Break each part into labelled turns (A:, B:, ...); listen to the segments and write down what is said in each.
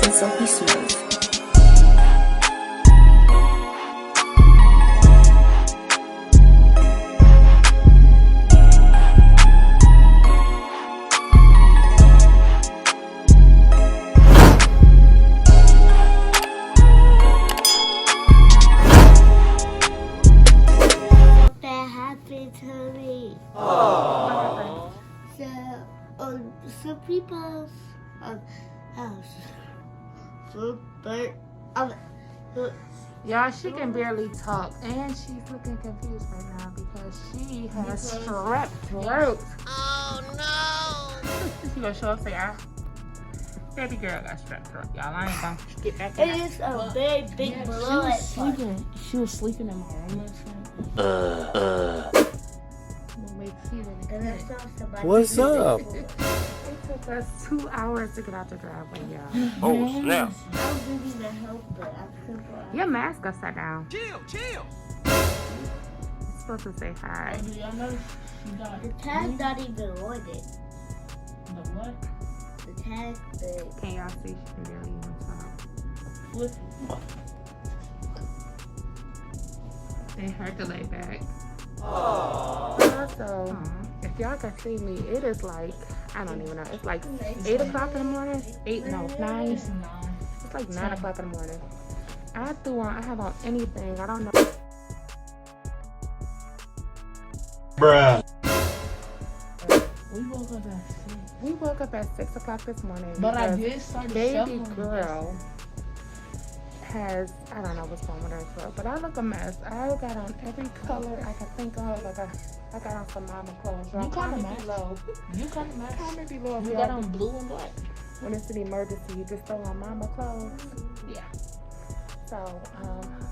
A: nice and silky smooth.
B: Some people's house.
C: Y'all, she can barely talk, and she's looking confused right now because she has strep throat.
B: Oh no!
C: She gonna show up, say, baby girl got strep throat. Y'all, I ain't gonna get back
B: in. It is a big, big blood.
D: She was sleeping in my room last night.
E: What's up?
C: It took us 2 hours to get out the driveway, y'all.
E: Oh, snap.
B: I didn't even help it. I couldn't.
C: Your mask upside down.
E: Chill.
C: You're supposed to say hi.
D: Do y'all know she got
B: The tag's not even on it.
D: the what?
B: The tag,
C: Can y'all see? She can barely even talk.
D: What?
C: And her delay back. Also, if y'all can see me, it is like, I don't even know, it's like 8 o'clock in the morning. 9.
D: It's 9.
C: It's like 9 o'clock in the morning. I have on anything, I don't know.
E: Bruh.
C: We woke up at 6 o'clock this morning.
D: But I did start
C: baby girl has, I don't know what's wrong with her throat, but I look a mess. I got on every color I could think of. Like I got on some mama clothes.
D: You kind of match. You kind of match.
C: Comment below.
D: You got on blue and black.
C: When it's an emergency, you just throw on mama clothes.
D: Yeah.
C: So,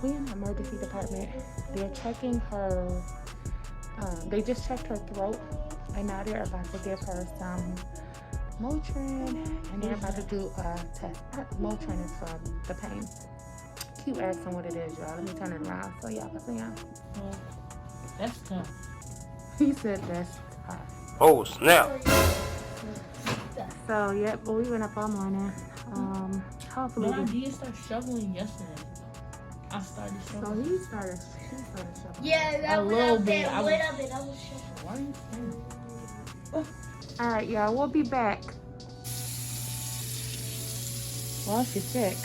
C: we in the emergency department. They're checking her, they just checked her throat, and now they're about to give her some Motrin, and they're about to do a test. Motrin is for the pain. Keep asking what it is, y'all. Let me turn it around so y'all can see him.
D: That's tough.
C: He said that's tough.
E: Oh, snap.
C: So, yeah, but we went up all morning. Hopefully.
D: But I did start struggling yesterday. I started
C: So
D: struggling.
C: she started struggling.
B: yeah, that
D: A little bit.
B: I was
D: Why are you saying?
C: All right, y'all. We'll be back. Well, she's sick.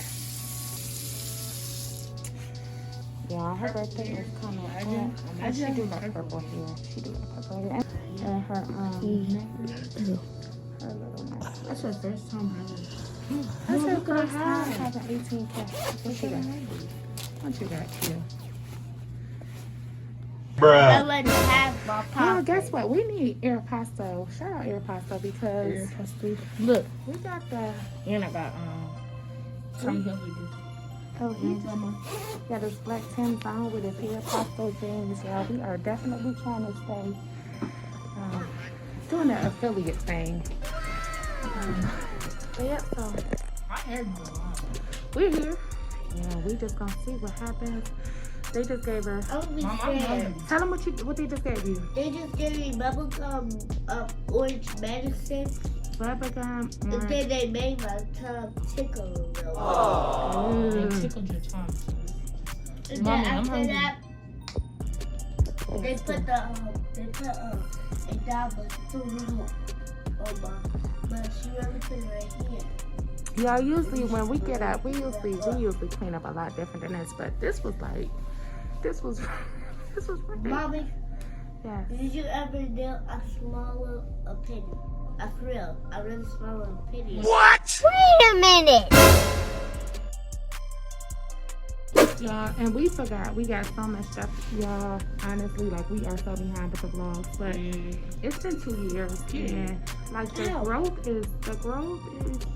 C: Yeah, her birthday is coming up. She do like purple hair. She do like purple hair. And her her little mouth.
D: That's her first time having.
C: That's her first time having 18K. What you got? What you got here?
B: I
E: Bruh.
B: let her have my pop.
C: Well, guess what? We need Aeropostale. Shout out Aeropostale because
D: Look,
C: we got the
D: and I got Tommy Hilfiger.
C: got this black Tim's on with his Aeropostale jeans, y'all. We are definitely trying to stay doing the affiliate thing. But yeah, so
D: My hair grew a lot.
C: we're here. Yeah, we just gonna see what happens. They just gave her.
B: I would be
D: Mom, I'm
B: scared.
D: hungry.
C: Tell them what they just gave you.
B: They just gave me bubblegum orange medicine,
C: Bubblegum.
B: and
C: Orange.
B: then they made my tongue tickle a little.
D: They
C: Ooh.
D: tickled your tongue.
B: And
D: Mommy,
B: then
D: I'm
B: after
D: hungry.
B: that, they put a dollar on my shoe, everything right here.
C: Y'all, usually when we get up, we usually clean up a lot different than this, but this was right.
B: Mommy,
C: Yes.
B: did you ever know I swallow a penny? For real, I really swallow a penny.
E: What?
B: Wait a minute!
C: Y'all, and we forgot, we got so much stuff, y'all. Honestly, like, we are so behind with the vlogs, but it's been 2 years, and like the growth is,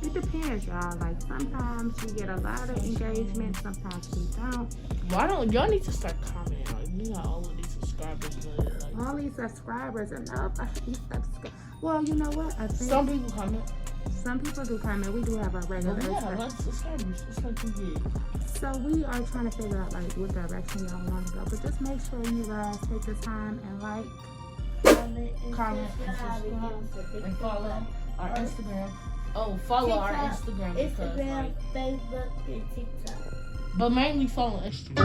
C: it depends, y'all. Like, sometimes we get a lot of engagement, sometimes we don't.
D: Why don't y'all need to start commenting? Like, you got all of these subscribers, but like,
C: All these subscribers and well, you know what? I think
D: some people comment.
C: some people do comment. We do have our regular
D: But we got a
C: subscribers.
D: lot of subscribers. It's like you did.
C: So we are trying to figure out like what direction y'all want to go. But just make sure you guys take the time and like.
D: Comment and subscribe and follow our Instagram. Oh, follow our
B: TikTok,
D: Instagram. Because,
B: Instagram,
D: like,
B: Facebook, and TikTok.
D: but mainly follow Instagram.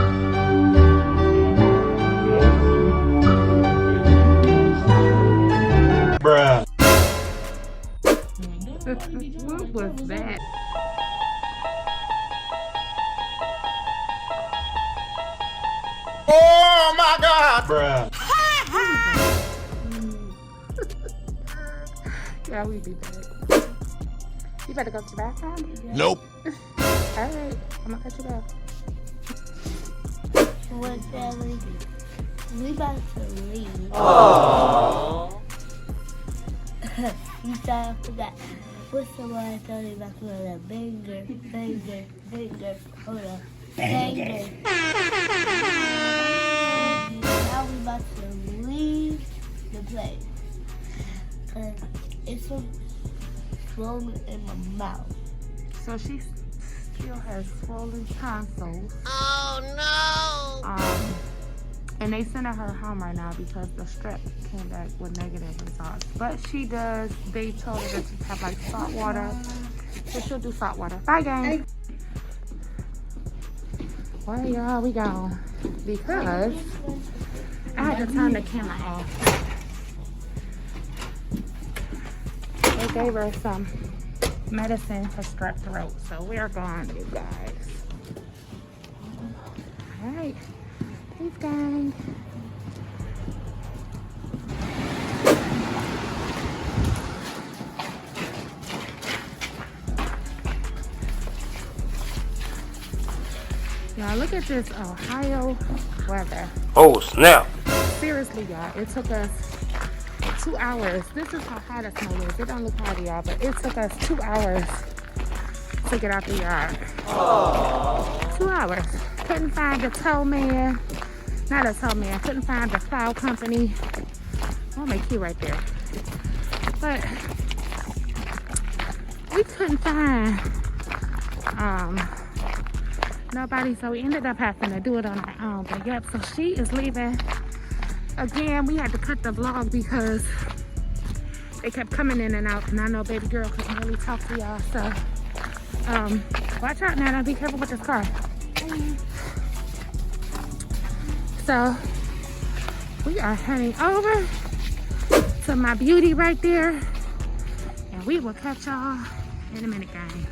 E: Bruh.
C: What was that?
E: Oh my God. Bruh.
C: Yeah, we be back. You better go to the bathroom?
E: Nope.
C: Alright, I'm gonna cut you off.
B: What family? We about to leave.
E: Aww.
B: You thought I forgot. What's the one I told you about? Banger. Hold on. Banger. Now we about to leave the place. Cause it's so swollen in my mouth.
C: So she still has swollen tonsils.
E: Oh no.
C: And they sending her home right now because the strep came back with negative results. But they told her to just have like salt water. So she'll do salt water. Bye, gang. Well, y'all, we gone. Because I had to turn the camera off. They gave her some medicine for strep throat. So we are gone, you guys. All right. Peace, gang. Y'all, look at this Ohio weather.
E: Oh snap.
C: Seriously, y'all, it took us 2 hours. This is how hot the snow is. It don't look hot, y'all, but it took us 2 hours to get out the yard. Aww. 2 hours. Couldn't find the tow man. Not a tow man. Couldn't find the plow company. Oh, my key right there. But we couldn't find nobody, so we ended up having to do it on our own. But yep, so she is leaving. Again, we had to cut the vlog because they kept coming in and out, and I know baby girl couldn't really talk to y'all. So watch out, Nana. Be careful with this car. So we are heading over to my beauty right there, and we will catch y'all in a minute, gang.